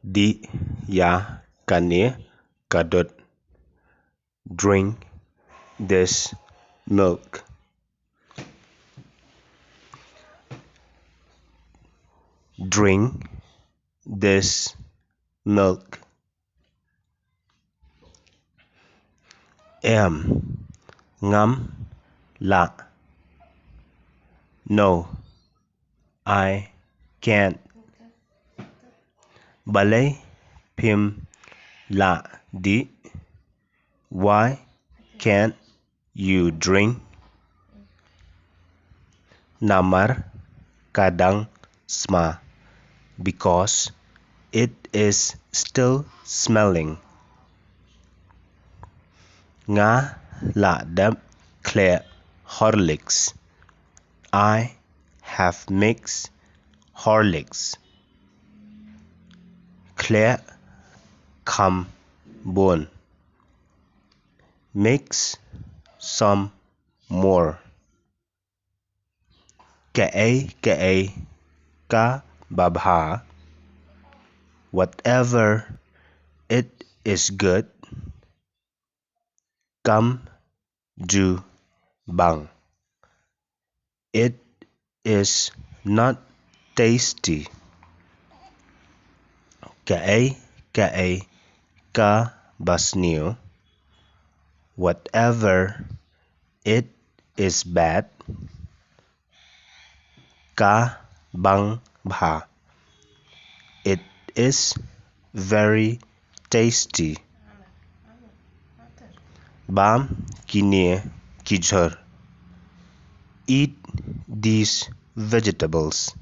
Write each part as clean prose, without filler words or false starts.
Di ya kane kadut. Drink this milk. Drink this milk. Ngâm la. No, I can't. Balay pim la di. Why can't you drink? Namar kadang sma. Because it is still smelling. Nga la dam khleh Horlicks. I have mixed Horlicks. Khleh kham bon. Mix some more. Kaei ka babha. Whatever it is good. Come do bang. It is not tasty. Kaei ka sniew. Whatever it is bad. Ka bang bha. It is very tasty. Bam kine jhur. Eat these vegetables.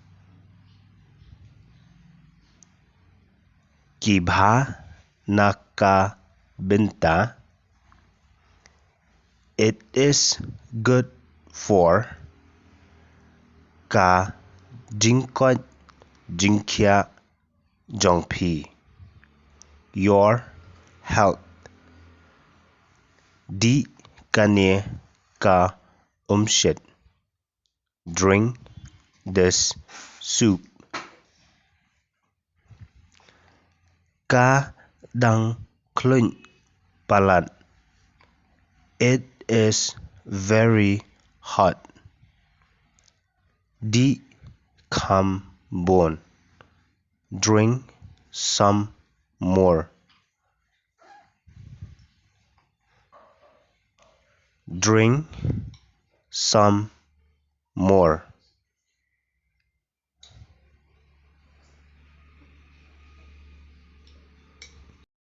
Naka bynta. It is good for ka jingkoit, jingkhiah, jong your health. Di kane ka umshit. Drink this soup. Ka dang khluit palat. It is very hot. Di kham bon. Drink some more. Drink some more.